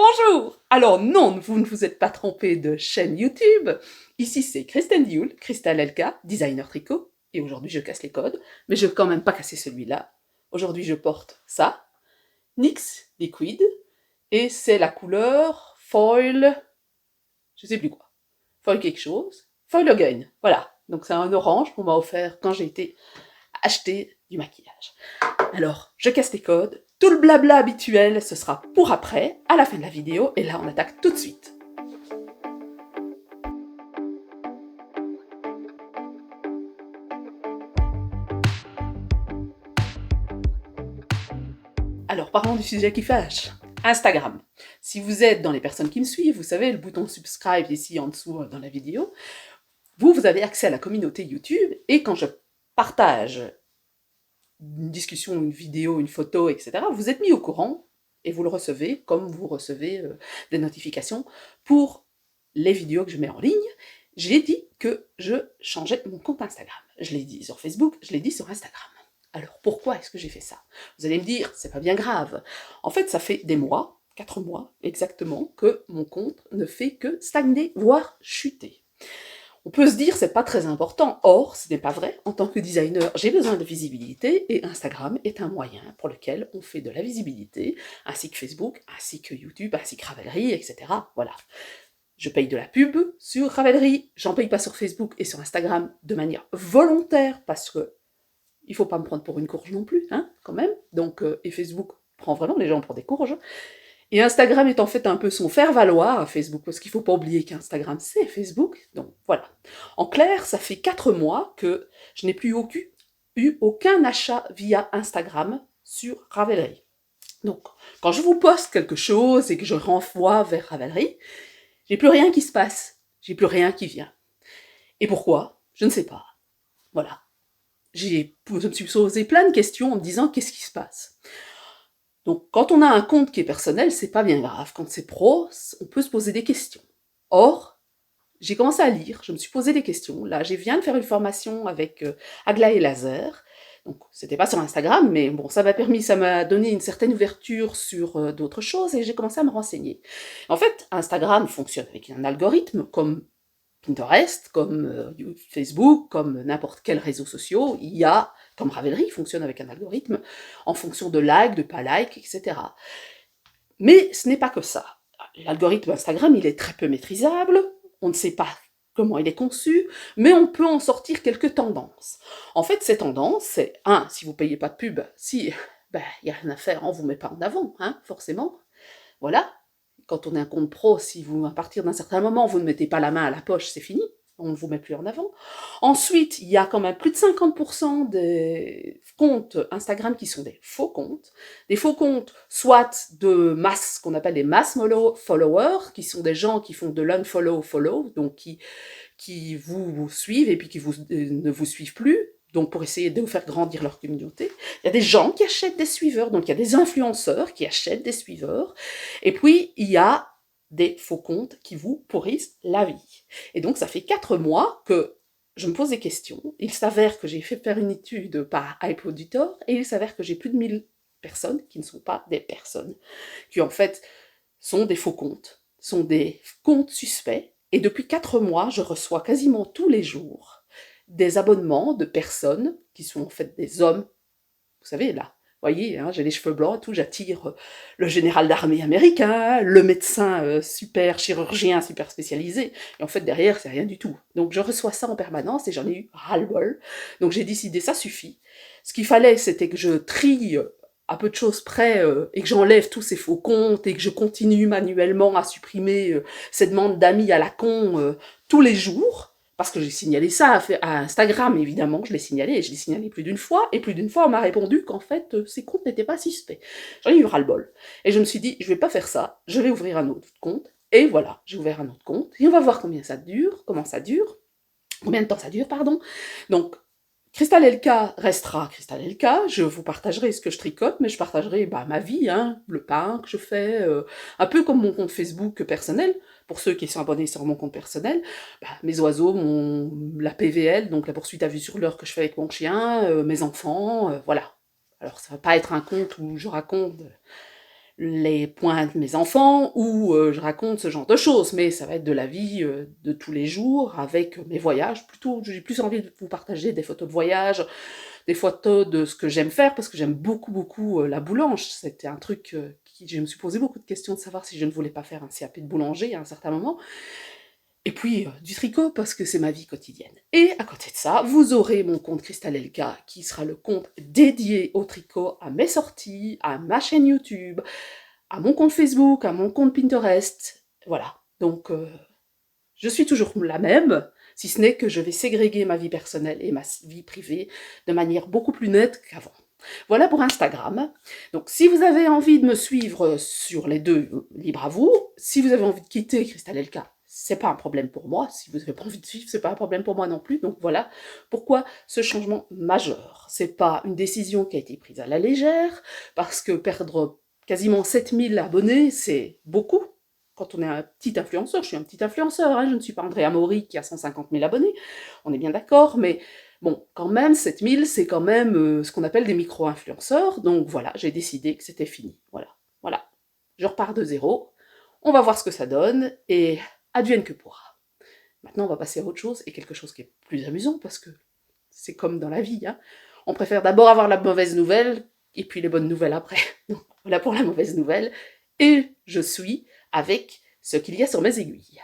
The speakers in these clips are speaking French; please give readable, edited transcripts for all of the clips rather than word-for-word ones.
Bonjour! Alors non, vous ne vous êtes pas trompé de chaîne YouTube. Ici c'est Kristen Dioul, Crystal LK, designer tricot. Et aujourd'hui je casse les codes, mais je vais quand même pas casser celui-là. Aujourd'hui je porte ça, NYX Liquid, et c'est la couleur foil, je sais plus quoi. Foil quelque chose. Foil again, voilà. Donc c'est un orange qu'on m'a offert quand j'ai été acheter du maquillage. Alors, je casse les codes, tout le blabla habituel, ce sera pour après, à la fin de la vidéo, et là on attaque tout de suite. Alors, parlons du sujet qui fâche. Instagram. Si vous êtes dans les personnes qui me suivent, vous savez, le bouton subscribe ici en dessous dans la vidéo, vous avez accès à la communauté YouTube, et quand je partage une discussion, une vidéo, une photo, etc., vous êtes mis au courant, et vous le recevez comme vous recevez des notifications pour les vidéos que je mets en ligne. J'ai dit que je changeais mon compte Instagram. Je l'ai dit sur Facebook, je l'ai dit sur Instagram. Alors pourquoi est-ce que j'ai fait ça? Vous allez me dire, c'est pas bien grave. En fait, ça fait des mois, 4 mois exactement, que mon compte ne fait que stagner, voire chuter. On peut se dire c'est pas très important, or ce n'est pas vrai. En tant que designer, j'ai besoin de visibilité et Instagram est un moyen pour lequel on fait de la visibilité, ainsi que Facebook, ainsi que YouTube, ainsi que Ravelry, etc. Voilà. Je paye de la pub sur Ravelry, j'en paye pas sur Facebook et sur Instagram de manière volontaire parce que il faut pas me prendre pour une courge non plus, hein, quand même. Donc, et Facebook prend vraiment les gens pour des courges. Et Instagram est en fait un peu son faire-valoir à Facebook, parce qu'il ne faut pas oublier qu'Instagram, c'est Facebook. Donc voilà. En clair, ça fait 4 mois que je n'ai plus eu aucun achat via Instagram sur Ravelry. Donc, quand je vous poste quelque chose et que je renvoie vers Ravelry, j'ai plus rien qui se passe. J'ai plus rien qui vient. Et pourquoi? Je ne sais pas. Voilà. Je me suis posé plein de questions en me disant qu'est-ce qui se passe. Donc, quand on a un compte qui est personnel, c'est pas bien grave. Quand c'est pro, on peut se poser des questions. Or, j'ai commencé à lire, je me suis posé des questions. Là, je viens de faire une formation avec Aglaé Laser. Donc, c'était pas sur Instagram, mais bon, ça m'a donné une certaine ouverture sur d'autres choses et j'ai commencé à me renseigner. En fait, Instagram fonctionne avec un algorithme comme Pinterest, comme Facebook, comme n'importe quel réseau social. Il y a, comme Ravelry fonctionne avec un algorithme, en fonction de likes, de pas likes, etc. Mais ce n'est pas que ça. L'algorithme Instagram, il est très peu maîtrisable, on ne sait pas comment il est conçu, mais on peut en sortir quelques tendances. En fait, ces tendances, c'est, si vous payez pas de pub, si, il y a rien à faire, on vous met pas en avant, hein, forcément. Voilà. Quand on est un compte pro, si vous, à partir d'un certain moment, vous ne mettez pas la main à la poche, c'est fini. On ne vous met plus en avant. Ensuite, il y a quand même plus de 50% des comptes Instagram qui sont des faux comptes. Des faux comptes, soit de masse, qu'on appelle des mass followers, qui sont des gens qui font de l'unfollow-follow, donc qui vous suivent et puis qui ne vous suivent plus, donc pour essayer de vous faire grandir leur communauté. Il y a des gens qui achètent des suiveurs, donc il y a des influenceurs qui achètent des suiveurs, et puis il y a des faux comptes qui vous pourrissent la vie. Et donc ça fait 4 mois que je me pose des questions. Il s'avère que j'ai fait faire une étude par Hype Auditor, et il s'avère que j'ai plus de 1000 personnes qui ne sont pas des personnes, qui en fait sont des faux comptes, sont des comptes suspects, et depuis 4 mois, je reçois quasiment tous les jours des abonnements de personnes qui sont en fait des hommes, vous savez là, vous voyez, hein, j'ai les cheveux blancs et tout, j'attire le général d'armée américain, le médecin super chirurgien super spécialisé, et en fait derrière c'est rien du tout. Donc je reçois ça en permanence et j'en ai eu ras-le-bol. Donc j'ai décidé ça suffit. Ce qu'il fallait c'était que je trie à peu de choses près et que j'enlève tous ces faux comptes et que je continue manuellement à supprimer ces demandes d'amis à la con tous les jours. Parce que j'ai signalé ça à Instagram, évidemment, je l'ai signalé, et je l'ai signalé plus d'une fois, et plus d'une fois on m'a répondu qu'en fait, ces comptes n'étaient pas suspects. J'en ai eu ras-le-bol. Et je me suis dit, je vais pas faire ça, je vais ouvrir un autre compte, et voilà, j'ai ouvert un autre compte, et on va voir combien ça dure, combien de temps ça dure, pardon. Donc, Crystal LK restera Crystal LK, je vous partagerai ce que je tricote, mais je partagerai ma vie, hein, le pain que je fais, un peu comme mon compte Facebook personnel, pour ceux qui sont abonnés sur mon compte personnel, mes oiseaux, la PVL, donc la poursuite à vue sur l'heure que je fais avec mon chien, mes enfants, voilà. Alors ça va pas être un compte où je raconte les points de mes enfants, où je raconte ce genre de choses, mais ça va être de la vie de tous les jours, avec mes voyages, plutôt, j'ai plus envie de vous partager des photos de voyage, des photos de ce que j'aime faire, parce que j'aime beaucoup, beaucoup la boulange, c'était un truc je me suis posé beaucoup de questions de savoir si je ne voulais pas faire un CAP de boulanger à un certain moment, et puis du tricot, parce que c'est ma vie quotidienne. Et à côté de ça, vous aurez mon compte Crystal Elka, qui sera le compte dédié au tricot, à mes sorties, à ma chaîne YouTube, à mon compte Facebook, à mon compte Pinterest. Voilà. Donc, je suis toujours la même, si ce n'est que je vais ségréguer ma vie personnelle et ma vie privée de manière beaucoup plus nette qu'avant. Voilà pour Instagram. Donc, si vous avez envie de me suivre sur les deux, libre à vous. Si vous avez envie de quitter Crystal Elka, c'est pas un problème pour moi. Si vous n'avez pas envie de suivre, c'est pas un problème pour moi non plus. Donc voilà pourquoi ce changement majeur. C'est pas une décision qui a été prise à la légère, parce que perdre quasiment 7000 abonnés, c'est beaucoup. Quand on est un petit influenceur, je suis un petit influenceur, hein, je ne suis pas Andrea Maury qui a 150 000 abonnés, on est bien d'accord, mais bon, quand même, 7000, c'est quand même ce qu'on appelle des micro-influenceurs, donc voilà, j'ai décidé que c'était fini, voilà. Je repars de zéro, on va voir ce que ça donne, et advienne que pourra. Maintenant, on va passer à autre chose, et quelque chose qui est plus amusant, parce que c'est comme dans la vie, hein. On préfère d'abord avoir la mauvaise nouvelle, et puis les bonnes nouvelles après. Donc, voilà pour la mauvaise nouvelle, et je suis avec ce qu'il y a sur mes aiguilles.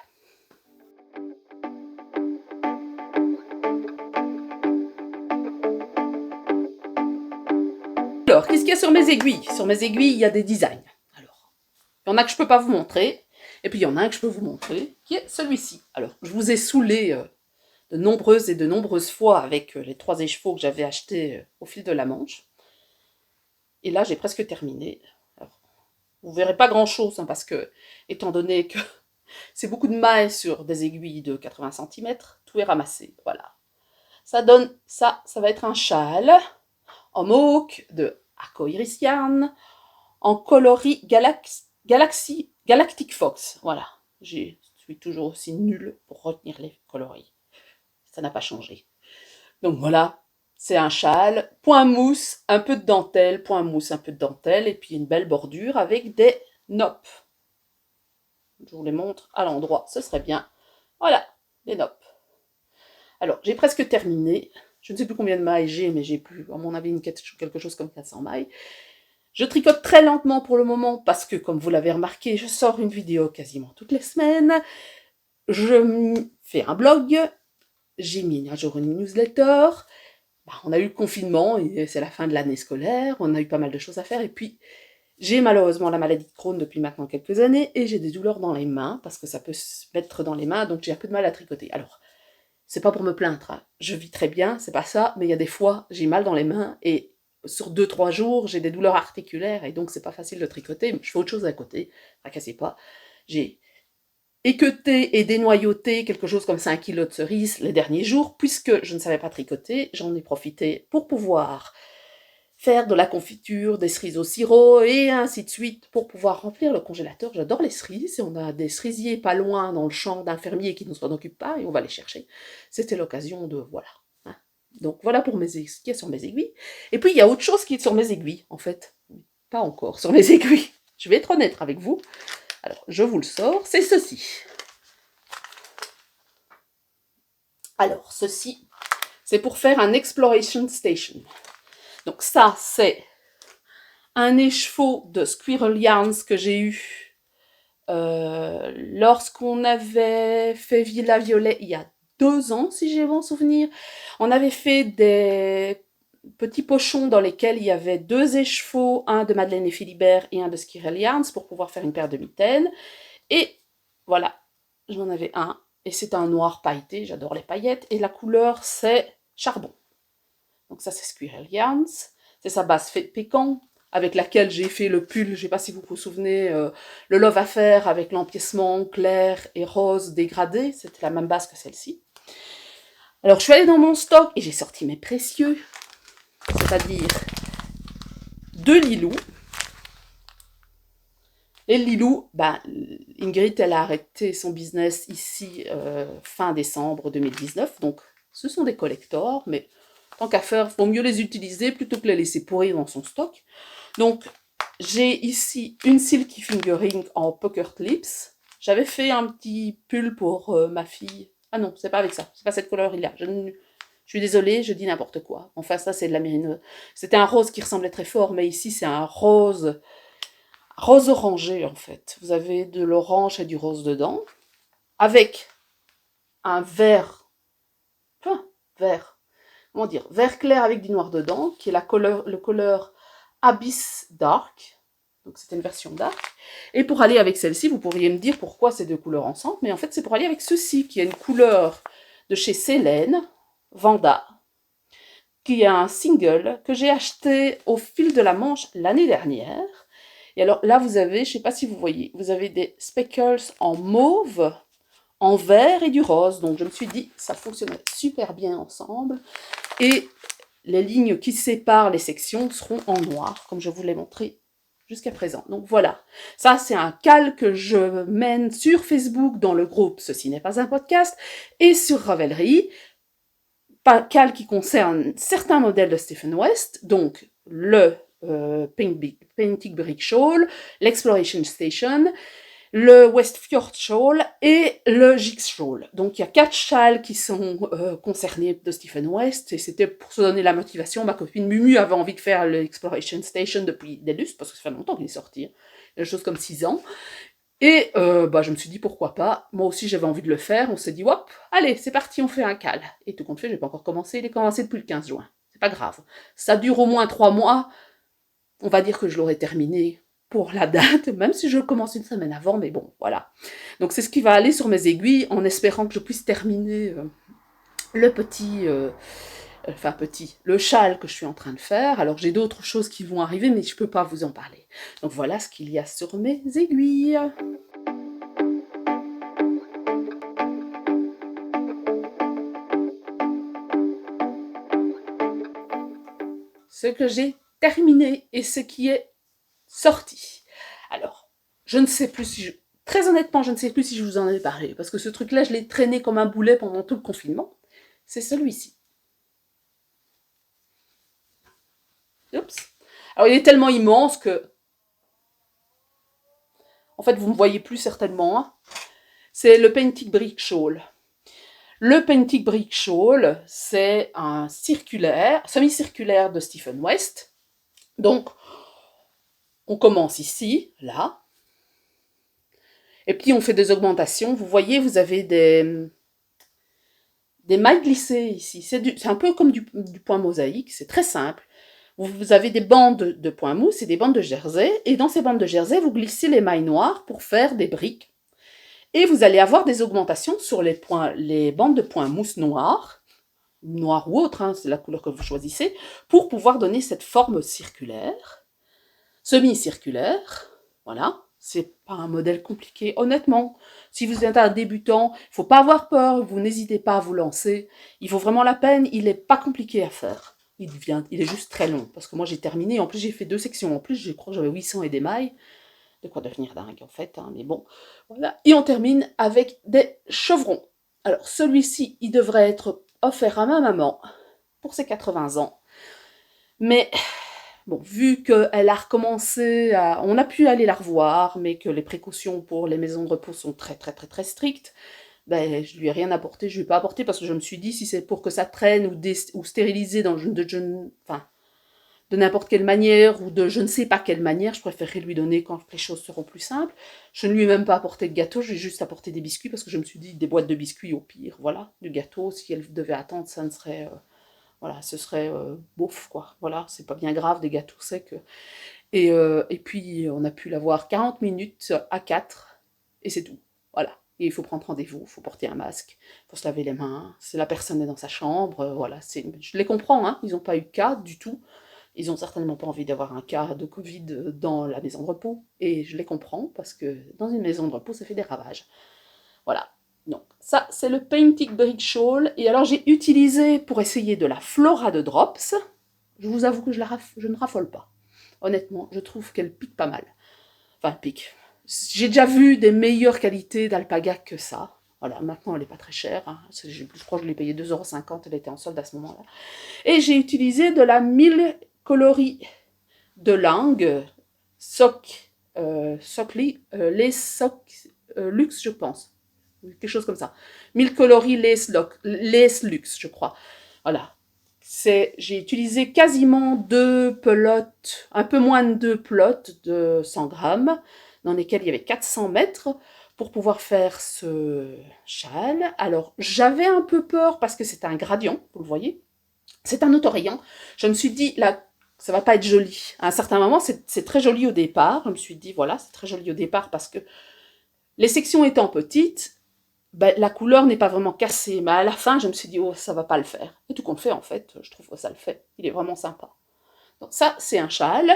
Alors, qu'est-ce qu'il y a sur mes aiguilles? Sur mes aiguilles, il y a des designs. Alors, il y en a que je ne peux pas vous montrer, et puis il y en a un que je peux vous montrer, qui est celui-ci. Alors, je vous ai saoulé de nombreuses et de nombreuses fois avec les 3 écheveaux que j'avais achetés au fil de la Manche. Et là, j'ai presque terminé. Alors, vous verrez pas grand-chose, hein, parce que, étant donné que c'est beaucoup de mailles sur des aiguilles de 80 cm, tout est ramassé, voilà. Ça donne ça, ça va être un châle en moque de Arcoiris Yarn, en coloris Galactic Fox, voilà. Je suis toujours aussi nulle pour retenir les coloris. Ça n'a pas changé. Donc voilà, c'est un châle, point mousse, un peu de dentelle, point mousse, un peu de dentelle, et puis une belle bordure avec des noppes. Je vous les montre à l'endroit, ce serait bien. Voilà, des noppes. Alors, j'ai presque terminé. Je ne sais plus combien de mailles j'ai, mais j'ai plus, à mon avis, quelque chose comme 400 mailles. Je tricote très lentement pour le moment, parce que, comme vous l'avez remarqué, je sors une vidéo quasiment toutes les semaines. Je fais un blog, j'ai mis un jour une newsletter. On a eu le confinement, et c'est la fin de l'année scolaire, on a eu pas mal de choses à faire, et puis j'ai malheureusement la maladie de Crohn depuis maintenant quelques années, et j'ai des douleurs dans les mains, parce que ça peut se mettre dans les mains, donc j'ai un peu de mal à tricoter. Alors, c'est pas pour me plaindre, hein. Je vis très bien, c'est pas ça, mais il y a des fois, j'ai mal dans les mains, et sur 2-3 jours, j'ai des douleurs articulaires, et donc c'est pas facile de tricoter, je fais autre chose à côté, tracassez pas. J'ai équeuté et dénoyauté quelque chose comme 5 kilos de cerises les derniers jours, puisque je ne savais pas tricoter, j'en ai profité pour pouvoir faire de la confiture, des cerises au sirop, et ainsi de suite, pour pouvoir remplir le congélateur. J'adore les cerises, et on a des cerisiers pas loin dans le champ d'un fermier qui ne s'en occupe pas, et on va les chercher. C'était l'occasion de... voilà. Hein. Donc voilà pour ce qui est sur mes aiguilles. Et puis il y a autre chose qui est sur mes aiguilles, en fait. Pas encore sur mes aiguilles. Je vais être honnête avec vous. Alors, je vous le sors, c'est ceci. Alors, ceci, c'est pour faire un Exploration Station. Donc ça, c'est un écheveau de Squirrel Yarns que j'ai eu lorsqu'on avait fait Villa Violet il y a 2 ans, si j'ai bon souvenir. On avait fait des petits pochons dans lesquels il y avait 2 écheveaux, un de Madeleine et Philibert et un de Squirrel Yarns, pour pouvoir faire une paire de mitaines. Et voilà, j'en avais un, et c'est un noir pailleté, j'adore les paillettes, et la couleur c'est charbon. Donc ça c'est Squirrel Yarns, c'est sa base faite pécan, avec laquelle j'ai fait le pull, je ne sais pas si vous vous souvenez, le Love Affair avec l'empiècement clair et rose dégradé, c'était la même base que celle-ci. Alors je suis allée dans mon stock et j'ai sorti mes précieux, c'est-à-dire 2 Lilou. Et Lilou, Ingrid, elle a arrêté son business ici fin décembre 2019, donc ce sont des collectors, mais tant qu'à faire, il vaut mieux les utiliser plutôt que les laisser pourrir dans son stock. Donc, j'ai ici une Silky Fingering en Poker Clips. J'avais fait un petit pull pour ma fille. Ah non, c'est pas avec ça. C'est pas cette couleur-là. Je suis désolée, je dis n'importe quoi. Enfin, ça, c'est de la mérine. C'était un rose qui ressemblait très fort, mais ici, c'est un rose orangé, en fait. Vous avez de l'orange et du rose dedans, avec un vert, enfin, vert, comment dire, vert clair avec du noir dedans, qui est le couleur Abyss Dark. Donc c'était une version dark. Et pour aller avec celle-ci, vous pourriez me dire pourquoi ces deux couleurs ensemble, mais en fait c'est pour aller avec ceci, qui est une couleur de chez Célène, Vanda, qui est un single que j'ai acheté au fil de la manche l'année dernière. Et alors là vous avez, je ne sais pas si vous voyez, vous avez des speckles en mauve, en vert et du rose. Donc je me suis dit, ça fonctionnerait super bien ensemble. Et les lignes qui séparent les sections seront en noir, comme je vous l'ai montré jusqu'à présent. Donc voilà, ça c'est un cal que je mène sur Facebook dans le groupe Ceci n'est pas un podcast et sur Ravelry, cal qui concerne certains modèles de Stephen West, donc le Painted Brick Shawl, l'Exploration Station, le Westfjord Shawl et le Gix Shawl. Donc il y a 4 châles qui sont concernés de Stephen West, et c'était pour se donner la motivation. Ma copine Mumu avait envie de faire l'Exploration Station depuis des lustres, parce que ça fait longtemps qu'il est sorti, quelque chose comme 6 ans. Et je me suis dit pourquoi pas, moi aussi j'avais envie de le faire, on s'est dit hop, allez c'est parti, on fait un cal. Et tout compte fait, j'ai pas encore commencé, il est commencé depuis le 15 juin, c'est pas grave. Ça dure au moins 3 mois, on va dire que je l'aurai terminé pour la date, même si je commence une semaine avant, mais bon, voilà. Donc c'est ce qui va aller sur mes aiguilles, en espérant que je puisse terminer le châle que je suis en train de faire. Alors j'ai d'autres choses qui vont arriver, mais je peux pas vous en parler. Donc voilà ce qu'il y a sur mes aiguilles. Ce que j'ai terminé et ce qui est sorti. Alors, je ne sais plus si très honnêtement, je ne sais plus si je vous en ai parlé, parce que ce truc-là, je l'ai traîné comme un boulet pendant tout le confinement. C'est celui-ci. Oups. Alors, il est tellement immense que... En fait, vous ne me voyez plus certainement. Hein. C'est le Painted Brick Shawl. Le Painted Brick Shawl, c'est un semi-circulaire de Stephen West. Donc, on commence ici, là. Et puis, on fait des augmentations. Vous voyez, vous avez des mailles glissées ici. C'est un peu comme du point mosaïque. C'est très simple. Vous avez des bandes de point mousse et des bandes de jersey. Et dans ces bandes de jersey, vous glissez les mailles noires pour faire des briques. Et vous allez avoir des augmentations sur les bandes de point mousse noires ou autre, hein, c'est la couleur que vous choisissez, pour pouvoir donner cette forme circulaire, semi-circulaire. Voilà. C'est pas un modèle compliqué, honnêtement. Si vous êtes un débutant, il ne faut pas avoir peur, vous n'hésitez pas à vous lancer. Il vaut vraiment la peine, il n'est pas compliqué à faire. Il est juste très long, parce que moi j'ai terminé, en plus j'ai fait 2 sections, en plus je crois que j'avais 800 et des mailles, de quoi devenir dingue en fait, hein, mais bon, voilà. Et on termine avec des chevrons. Alors celui-ci, il devrait être offert à ma maman pour ses 80 ans, mais... Bon, vu qu'elle a recommencé on a pu aller la revoir, mais que les précautions pour les maisons de repos sont très très très très strictes, ben, je lui ai rien apporté, je lui ai pas apporté parce que je me suis dit, si c'est pour que ça traîne ou stériliser de n'importe quelle manière ou de je ne sais pas quelle manière, je préférerais lui donner quand les choses seront plus simples. Je ne lui ai même pas apporté de gâteau, je lui ai juste apporté des biscuits parce que je me suis dit, des boîtes de biscuits au pire, voilà, du gâteau, si elle devait attendre, ça ne serait... Voilà, ce serait bof, quoi. Voilà, c'est pas bien grave, des gâteaux secs. Et puis, on a pu l'avoir 40 minutes à 4, et c'est tout. Voilà. Et il faut prendre rendez-vous, il faut porter un masque, il faut se laver les mains, si la personne est dans sa chambre, voilà. Je les comprends, hein, ils n'ont pas eu de cas du tout. Ils n'ont certainement pas envie d'avoir un cas de Covid dans la maison de repos, et je les comprends, parce que dans une maison de repos, ça fait des ravages. Voilà. Donc ça, c'est le Painted Brick Shawl. Et alors, j'ai utilisé pour essayer de la Flora de Drops. Je vous avoue que je ne raffole pas. Honnêtement, je trouve qu'elle pique pas mal. Enfin, pique. J'ai déjà vu des meilleures qualités d'alpaga que ça. Voilà, maintenant, elle n'est pas très chère. Hein. Je crois que je l'ai payée 2,50 €. Elle était en solde à ce moment-là. Et j'ai utilisé de la 1000 coloris de langue. les socs luxe, je pense. Quelque chose comme ça. 1000 coloris lace luxe, je crois. Voilà. J'ai utilisé quasiment 2 pelotes, un peu moins de 2 pelotes de 100 grammes, dans lesquelles il y avait 400 mètres, pour pouvoir faire ce châle. Alors, j'avais un peu peur parce que c'est un gradient, vous le voyez. C'est un autorayon. Je me suis dit, là, ça va pas être joli. À un certain moment, c'est très joli au départ. Je me suis dit, voilà, c'est très joli au départ parce que les sections étant petites, ben, la couleur n'est pas vraiment cassée. Mais à la fin, je me suis dit, oh, ça va pas le faire. Et tout compte fait, en fait, je trouve que ça le fait. Il est vraiment sympa. Donc ça, c'est un châle.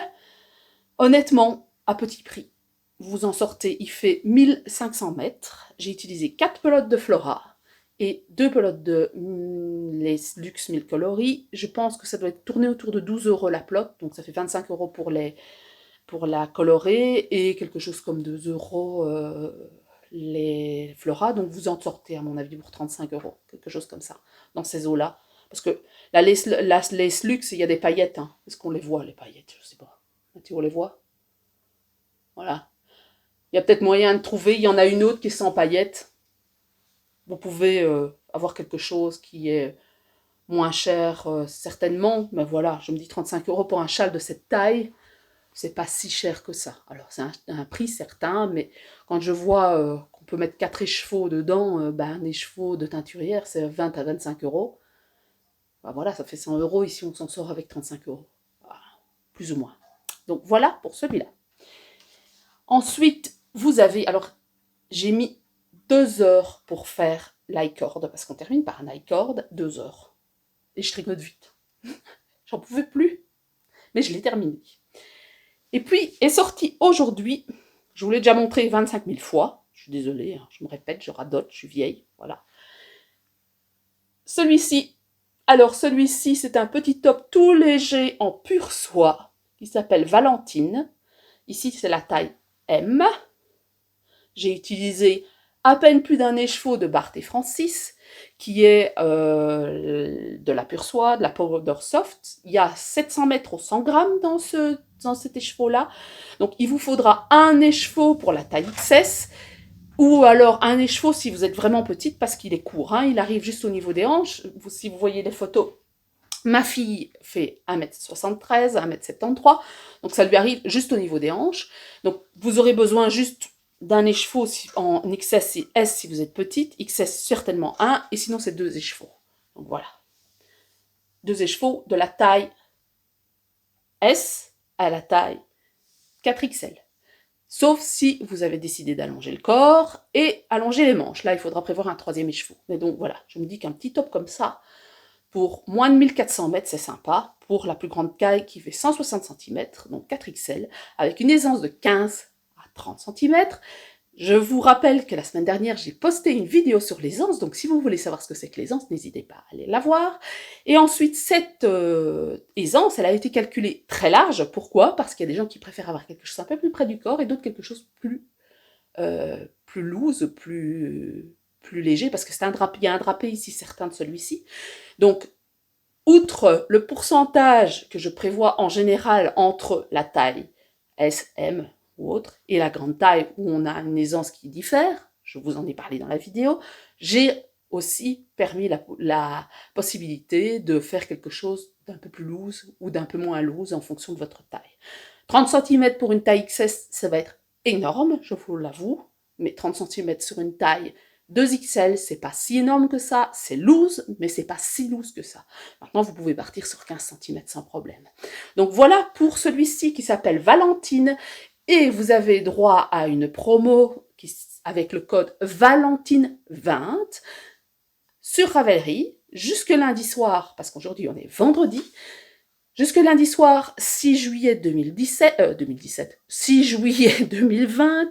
Honnêtement, à petit prix. Vous en sortez, il fait 1500 mètres. J'ai utilisé 4 pelotes de Flora et 2 pelotes de les Luxe 1000 coloris. Je pense que ça doit être tourné autour de 12 € la pelote, donc ça fait 25 € pour la colorée et quelque chose comme 2 € les Flora. Donc vous en sortez, à mon avis, pour 35 €, quelque chose comme ça, dans ces eaux-là. Parce que la lace Luxe, il y a des paillettes. Hein. Est-ce qu'on les voit, les paillettes? Je sais pas. On les voit? Voilà. Il y a peut-être moyen de trouver. Il y en a une autre qui est sans paillettes. Vous pouvez avoir quelque chose qui est moins cher, certainement. Mais voilà, je me dis 35 € pour un châle de cette taille, c'est pas si cher que ça. Alors, c'est un prix certain, mais quand je vois qu'on peut mettre 4 écheveaux dedans, ben, un écheveau de teinturière, c'est 20 à 25 €. Ben voilà, ça fait 100 € ici, on s'en sort avec 35 €. Voilà, plus ou moins. Donc voilà pour celui-là. Ensuite, vous avez... Alors, j'ai mis 2 heures pour faire l'i-cord, parce qu'on termine par un i-cord, 2 heures. Et je tricote vite. J'en pouvais plus, mais je l'ai terminé. Et puis, est sorti aujourd'hui, je vous l'ai déjà montré 25 000 fois, je suis désolée, hein, je me répète, je radote, je suis vieille, voilà. Celui-ci, alors celui-ci, c'est un petit top tout léger en pure soie, qui s'appelle Valentine. Ici, c'est la taille M. J'ai utilisé à peine plus d'un écheveau de Barth et Francis, qui est de la pure soie, de la powder soft. Il y a 700 mètres au 100 grammes dans cet écheveau-là. Donc il vous faudra un écheveau pour la taille XS, ou alors un écheveau si vous êtes vraiment petite, parce qu'il est court, hein, il arrive juste au niveau des hanches. Si vous voyez les photos, ma fille fait 1m73, 1m73, donc ça lui arrive juste au niveau des hanches. Donc vous aurez besoin juste d'un écheveau en XS et S si vous êtes petite, XS certainement un, et sinon c'est 2 écheveaux. Donc voilà. 2 écheveaux de la taille S à la taille 4XL. Sauf si vous avez décidé d'allonger le corps et allonger les manches. Là, il faudra prévoir un 3e écheveau. Mais donc voilà, je me dis qu'un petit top comme ça, pour moins de 1400 mètres, c'est sympa. Pour la plus grande taille qui fait 160 cm, donc 4XL, avec une aisance de 15 à 30 cm. Je vous rappelle que la semaine dernière, j'ai posté une vidéo sur l'aisance, donc si vous voulez savoir ce que c'est que l'aisance, n'hésitez pas à aller la voir. Et ensuite, cette aisance, elle a été calculée très large. Pourquoi? Parce qu'il y a des gens qui préfèrent avoir quelque chose un peu plus près du corps et d'autres quelque chose plus loose, plus léger, parce que il y a un drapé ici certain de celui-ci. Donc, outre le pourcentage que je prévois en général entre la taille S, M ou autre, et la grande taille où on a une aisance qui diffère, je vous en ai parlé dans la vidéo, j'ai aussi permis la possibilité de faire quelque chose d'un peu plus loose ou d'un peu moins loose en fonction de votre taille. 30 cm pour une taille XS, ça va être énorme, je vous l'avoue, mais 30 cm sur une taille 2XL, c'est pas si énorme que ça, c'est loose, mais c'est pas si loose que ça. Maintenant, vous pouvez partir sur 15 cm sans problème. Donc voilà pour celui-ci qui s'appelle Valentine, et vous avez droit à une promo avec le code Valentine20 sur Ravelry, jusque lundi soir, parce qu'aujourd'hui on est vendredi, jusque lundi soir 6 juillet 6 juillet 2020,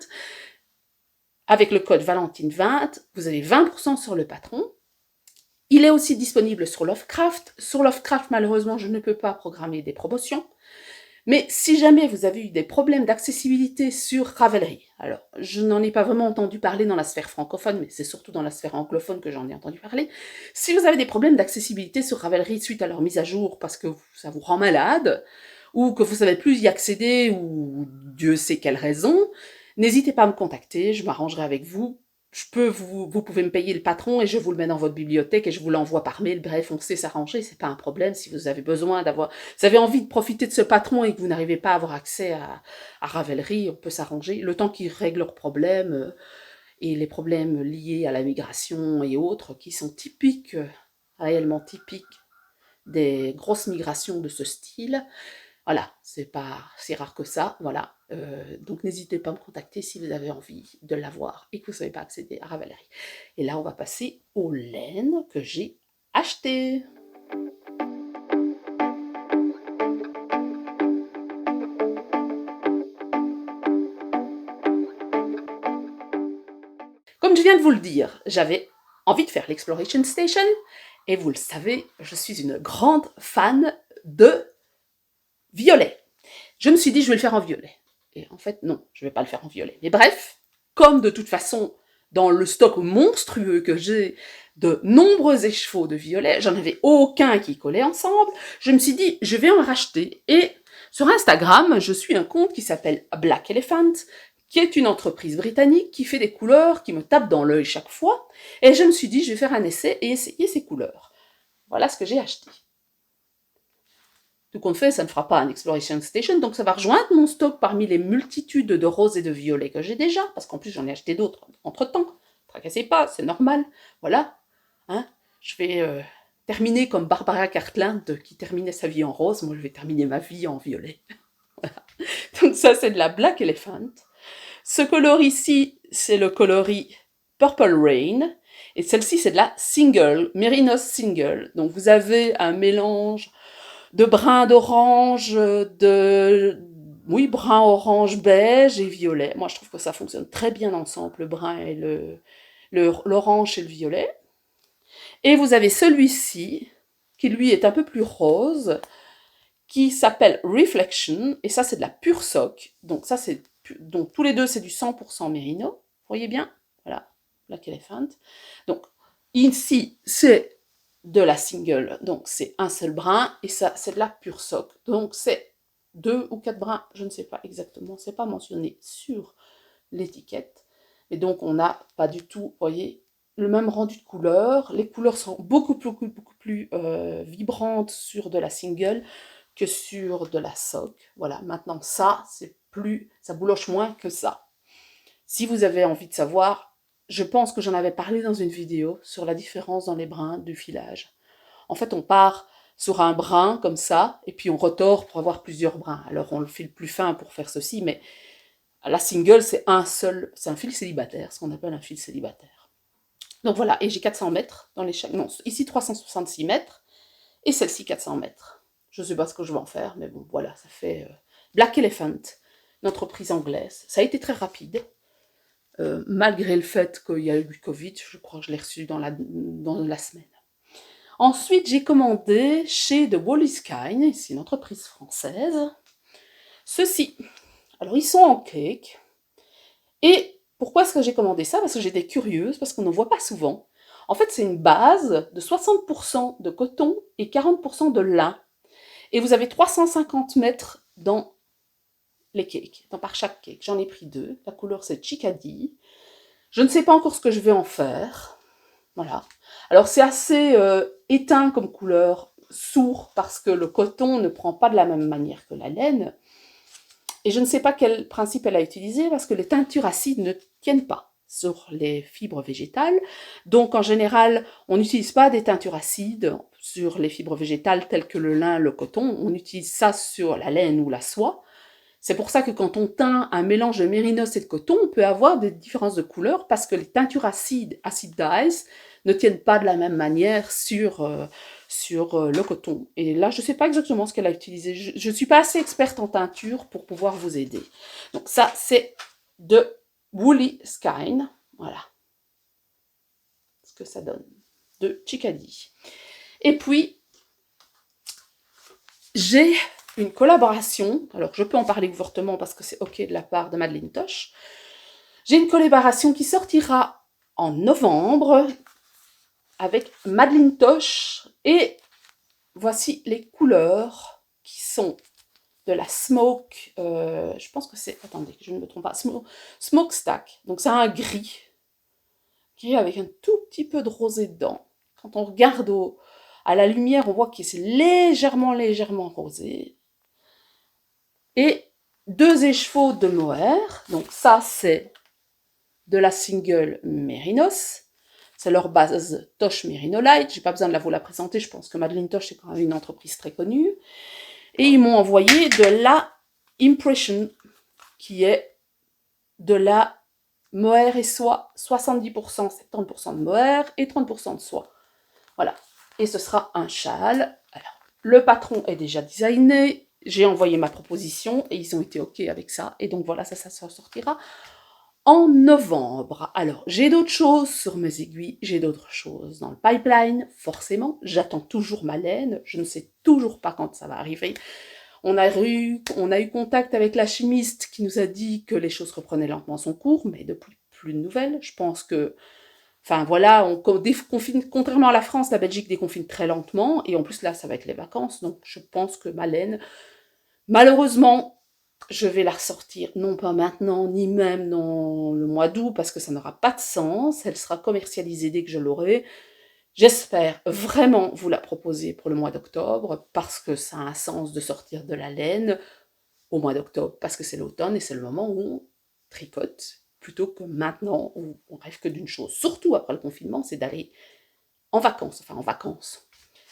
avec le code Valentine20, vous avez 20% sur le patron. Il est aussi disponible sur Lovecraft. Sur Lovecraft, malheureusement, je ne peux pas programmer des promotions. Mais si jamais vous avez eu des problèmes d'accessibilité sur Ravelry, alors je n'en ai pas vraiment entendu parler dans la sphère francophone, mais c'est surtout dans la sphère anglophone que j'en ai entendu parler. Si vous avez des problèmes d'accessibilité sur Ravelry suite à leur mise à jour parce que ça vous rend malade, ou que vous ne savez plus y accéder, ou Dieu sait quelle raison, n'hésitez pas à me contacter, je m'arrangerai avec vous. Vous pouvez me payer le patron et je vous le mets dans votre bibliothèque et je vous l'envoie par mail. Bref, on sait s'arranger, c'est pas un problème. Si vous avez besoin vous avez envie de profiter de ce patron et que vous n'arrivez pas à avoir accès à Ravelry, on peut s'arranger. Le temps qu'ils règlent leurs problèmes et les problèmes liés à la migration et autres, qui sont typiques, réellement typiques des grosses migrations de ce style. Voilà, c'est pas si rare que ça, voilà. Donc n'hésitez pas à me contacter si vous avez envie de l'avoir et que vous ne savez pas accéder à Ravelry. Et là, on va passer aux laines que j'ai achetées. Comme je viens de vous le dire, j'avais envie de faire l'Exploration Station, et vous le savez, je suis une grande fan de violet. Je me suis dit, je vais le faire en violet. Et en fait, non, je ne vais pas le faire en violet. Mais bref, comme de toute façon, dans le stock monstrueux que j'ai de nombreux écheveaux de violet, j'en avais aucun qui collait ensemble, je me suis dit, je vais en racheter. Et sur Instagram, je suis un compte qui s'appelle Black Elephant, qui est une entreprise britannique qui fait des couleurs qui me tapent dans l'œil chaque fois. Et je me suis dit, je vais faire un essai et essayer ces couleurs. Voilà ce que j'ai acheté. Tout compte fait, ça ne fera pas un Exploration Station, donc ça va rejoindre mon stock parmi les multitudes de roses et de violets que j'ai déjà, parce qu'en plus j'en ai acheté d'autres entre-temps. Tracassez pas, c'est normal. Voilà. Hein, je vais terminer comme Barbara Cartland qui terminait sa vie en rose, moi je vais terminer ma vie en violet. Voilà. Donc ça c'est de la Black Elephant. Ce coloris ici, c'est le coloris Purple Rain, et celle-ci c'est de la Single, Merinos Single. Donc vous avez un mélange de brun d'orange, oui, brun, orange, beige et violet. Moi, je trouve que ça fonctionne très bien ensemble, le brun et l'orange et le violet. Et vous avez celui-ci, qui lui est un peu plus rose, qui s'appelle Reflection, et ça, c'est de la pure sock. Donc, donc tous les deux, c'est du 100% Merino. Vous voyez bien? Voilà, Black Elephant. Donc, ici, c'est de la single, donc c'est un seul brin, et ça c'est de la pure sock, donc c'est 2 ou 4 brins, je ne sais pas exactement, c'est pas mentionné sur l'étiquette, et donc on n'a pas du tout, vous voyez, le même rendu de couleurs. Les couleurs sont beaucoup plus vibrantes sur de la single que sur de la sock. Voilà, maintenant ça, ça bouloche moins que ça. Si vous avez envie de savoir, je pense que j'en avais parlé dans une vidéo sur la différence dans les brins du filage. En fait, on part sur un brin comme ça, et puis on retord pour avoir plusieurs brins. Alors on le file plus fin pour faire ceci, mais la single, c'est c'est un fil célibataire, ce qu'on appelle un fil célibataire. Donc voilà, et j'ai 400 mètres dans les chaque. Non, ici 366 mètres, et celle-ci 400 mètres. Je ne sais pas ce que je vais en faire, mais bon, voilà, ça fait Black Elephant, une entreprise anglaise. Ça a été très rapide. Malgré le fait qu'il y a eu du Covid, je crois que je l'ai reçu dans la semaine. Ensuite, j'ai commandé chez The Walliskine, c'est une entreprise française, ceci. Alors, ils sont en cake. Et pourquoi est-ce que j'ai commandé ça? Parce que j'étais curieuse, parce qu'on n'en voit pas souvent. En fait, c'est une base de 60% de coton et 40% de lin. Et vous avez 350 mètres dans les cakes, par chaque cake. J'en ai pris 2. La couleur, c'est Chickadee. Je ne sais pas encore ce que je vais en faire. Voilà. Alors, c'est assez éteint comme couleur, sourd, parce que le coton ne prend pas de la même manière que la laine. Et je ne sais pas quel principe elle a utilisé, parce que les teintures acides ne tiennent pas sur les fibres végétales. Donc, en général, on n'utilise pas des teintures acides sur les fibres végétales telles que le lin, le coton. On utilise ça sur la laine ou la soie. C'est pour ça que quand on teint un mélange de mérinos et de coton, on peut avoir des différences de couleur, parce que les teintures acides, acid dyes, ne tiennent pas de la même manière sur le coton. Et là, je ne sais pas exactement ce qu'elle a utilisé. Je ne suis pas assez experte en teinture pour pouvoir vous aider. Donc ça, c'est de Walliskine. Voilà ce que ça donne. De Chickadee. Et puis, j'ai une collaboration. Alors, je peux en parler ouvertement parce que c'est OK de la part de Madeleine Tosh. J'ai une collaboration qui sortira en novembre avec Madeleine Tosh, et voici les couleurs qui sont de la Smoke, je pense que c'est, attendez, que je ne me trompe pas, Smokestack. Donc c'est un gris avec un tout petit peu de rosé dedans. Quand on regarde à la lumière, on voit que c'est légèrement rosé. Et 2 échevaux de mohair. Donc ça, c'est de la single Mérinos. C'est leur base Tosh Merino Light. J'ai pas besoin de vous la présenter. Je pense que Madeleine Tosh est quand même une entreprise très connue. Et ils m'ont envoyé de la Impression, qui est de la mohair et soie, 70%, 70% de mohair et 30% de soie. Voilà. Et ce sera un châle. Alors, le patron est déjà designé. J'ai envoyé ma proposition et ils ont été OK avec ça. Et donc voilà, ça sortira en novembre. Alors, j'ai d'autres choses sur mes aiguilles, j'ai d'autres choses dans le pipeline, forcément. J'attends toujours ma laine, je ne sais toujours pas quand ça va arriver. On a eu contact avec la chimiste qui nous a dit que les choses reprenaient lentement son cours, mais depuis plus de nouvelles. Je pense que, enfin voilà, on déconfine, contrairement à la France, la Belgique déconfine très lentement, et en plus là, ça va être les vacances, donc je pense que ma laine, malheureusement, je vais la ressortir, non pas maintenant, ni même dans le mois d'août, parce que ça n'aura pas de sens. Elle sera commercialisée dès que je l'aurai. J'espère vraiment vous la proposer pour le mois d'octobre, parce que ça a un sens de sortir de la laine au mois d'octobre, parce que c'est l'automne et c'est le moment où on tricote, plutôt que maintenant où on rêve que d'une chose, surtout après le confinement, c'est d'aller en vacances,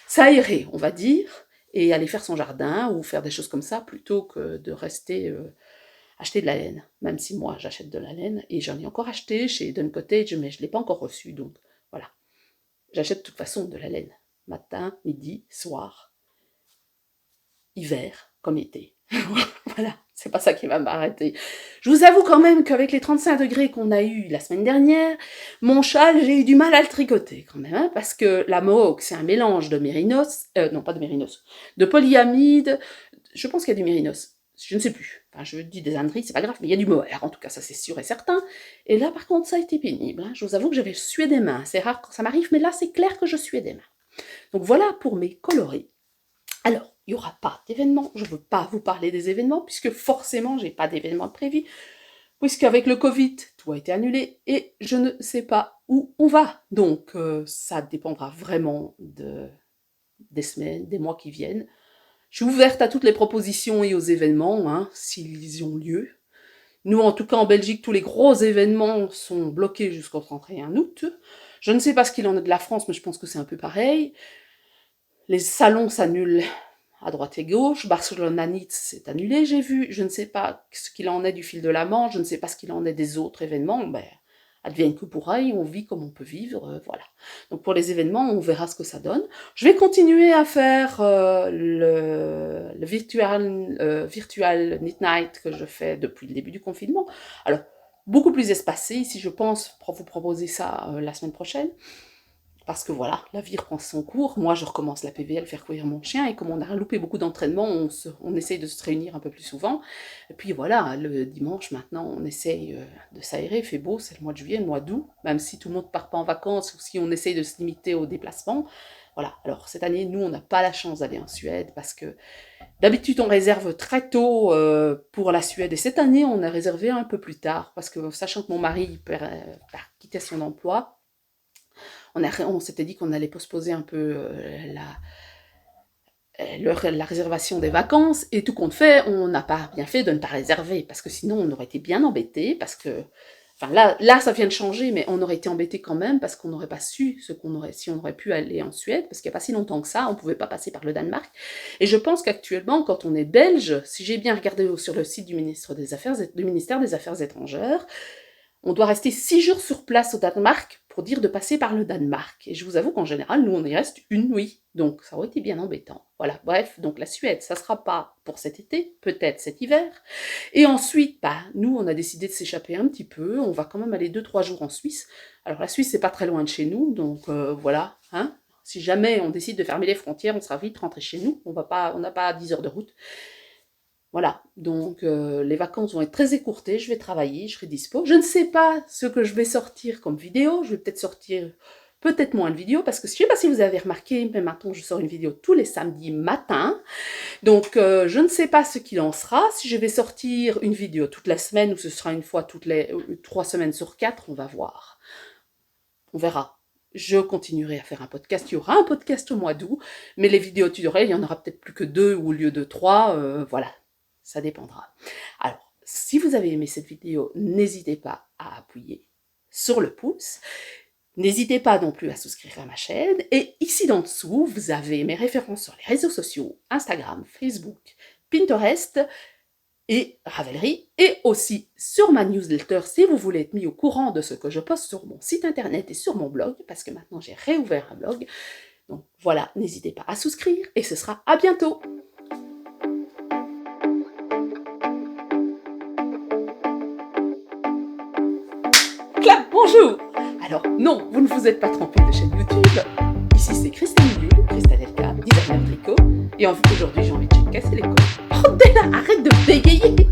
s'aérer, on va dire, et aller faire son jardin ou faire des choses comme ça, plutôt que de rester acheter de la laine. Même si moi, j'achète de la laine, et j'en ai encore acheté chez Eden Cottage, mais je ne l'ai pas encore reçu, donc voilà. J'achète de toute façon de la laine. Matin, midi, soir, hiver, comme été. Voilà, c'est pas ça qui va m'arrêter. Je vous avoue quand même qu'avec les 35 degrés qu'on a eu la semaine dernière, mon châle, j'ai eu du mal à le tricoter quand même, hein, parce que la mohawk, c'est un mélange de mérinos, non pas de mérinos, de polyamide, je pense qu'il y a du mérinos, je ne sais plus, enfin je dis des âneries, c'est pas grave, mais il y a du mohair, en tout cas ça c'est sûr et certain, et là par contre ça a été pénible, hein. Je vous avoue que j'avais sué des mains, c'est rare quand ça m'arrive, mais là c'est clair que je suais des mains. Donc voilà pour mes coloris. Alors, il n'y aura pas d'événement, je ne veux pas vous parler des événements, puisque forcément, j'ai pas d'événement prévu, puisqu'avec le Covid, tout a été annulé, et je ne sais pas où on va. Donc, ça dépendra vraiment des semaines, des mois qui viennent. Je suis ouverte à toutes les propositions et aux événements, hein, s'ils y ont lieu. Nous, en tout cas, en Belgique, tous les gros événements sont bloqués jusqu'au 31 août. Je ne sais pas ce qu'il en est de la France, mais je pense que c'est un peu pareil. Les salons s'annulent à droite et gauche. Barcelona Nitz s'est annulé, j'ai vu. Je ne sais pas ce qu'il en est du fil de la Manche, je ne sais pas ce qu'il en est des autres événements. Ben, advienne que pourra, et on vit comme on peut vivre, voilà. Donc pour les événements, on verra ce que ça donne. Je vais continuer à faire le virtual Knit Night que je fais depuis le début du confinement. Alors, beaucoup plus espacé ici, je pense, pour vous proposer ça la semaine prochaine. Parce que voilà, la vie reprend son cours. Moi, je recommence la PVL, faire courir mon chien, et comme on a loupé beaucoup d'entraînement, on essaye de se réunir un peu plus souvent. Et puis voilà, le dimanche, maintenant, on essaye de s'aérer. Il fait beau, c'est le mois de juillet, le mois d'août, même si tout le monde ne part pas en vacances, ou si on essaye de se limiter aux déplacements. Voilà, alors cette année, nous, on n'a pas la chance d'aller en Suède, parce que d'habitude, on réserve très tôt pour la Suède, et cette année, on a réservé un peu plus tard, parce que sachant que mon mari quittait son emploi, on s'était dit qu'on allait postposer un peu la réservation des vacances, et tout compte fait, on n'a pas bien fait de ne pas réserver, parce que sinon on aurait été bien embêtés, parce que, enfin là ça vient de changer, mais on aurait été embêtés quand même, parce qu'on n'aurait pas su si on aurait pu aller en Suède, parce qu'il n'y a pas si longtemps que ça, on ne pouvait pas passer par le Danemark, et je pense qu'actuellement, quand on est belge, si j'ai bien regardé sur le site du ministère des Affaires étrangères, on doit rester 6 jours sur place au Danemark pour dire de passer par le Danemark. Et je vous avoue qu'en général, nous, on y reste une nuit. Donc, ça aurait été bien embêtant. Voilà, bref, donc la Suède, ça sera pas pour cet été, peut-être cet hiver. Et ensuite, nous, on a décidé de s'échapper un petit peu. On va quand même aller 2-3 jours en Suisse. Alors, la Suisse, c'est pas très loin de chez nous, donc voilà, hein. Si jamais on décide de fermer les frontières, on sera vite rentré chez nous. On n'a pas 10 heures de route. Voilà, donc les vacances vont être très écourtées, je vais travailler, je serai dispo. Je ne sais pas ce que je vais sortir comme vidéo, je vais peut-être sortir peut-être moins de vidéos, parce que je ne sais pas si vous avez remarqué, mais maintenant je sors une vidéo tous les samedis matin. Donc je ne sais pas ce qu'il en sera, si je vais sortir une vidéo toute la semaine, ou ce sera une fois toutes les 3 semaines sur 4, on va voir. On verra. Je continuerai à faire un podcast, il y aura un podcast au mois d'août, mais les vidéos tutoriels, il y en aura peut-être plus que 2 au lieu de 3, voilà, ça dépendra. Alors, si vous avez aimé cette vidéo, n'hésitez pas à appuyer sur le pouce, n'hésitez pas non plus à souscrire à ma chaîne, et ici en dessous, vous avez mes références sur les réseaux sociaux, Instagram, Facebook, Pinterest, et Ravelry, et aussi sur ma newsletter si vous voulez être mis au courant de ce que je poste sur mon site internet et sur mon blog, parce que maintenant j'ai réouvert un blog. Donc voilà, n'hésitez pas à souscrire, et ce sera à bientôt. Clap, bonjour. Alors non, vous ne vous êtes pas trompé de chaîne YouTube. Ici c'est Christelle Lul, Christelle Elka, designer tricot, et aujourd'hui j'ai envie de casser les couilles. Oh Della, arrête de bégayer.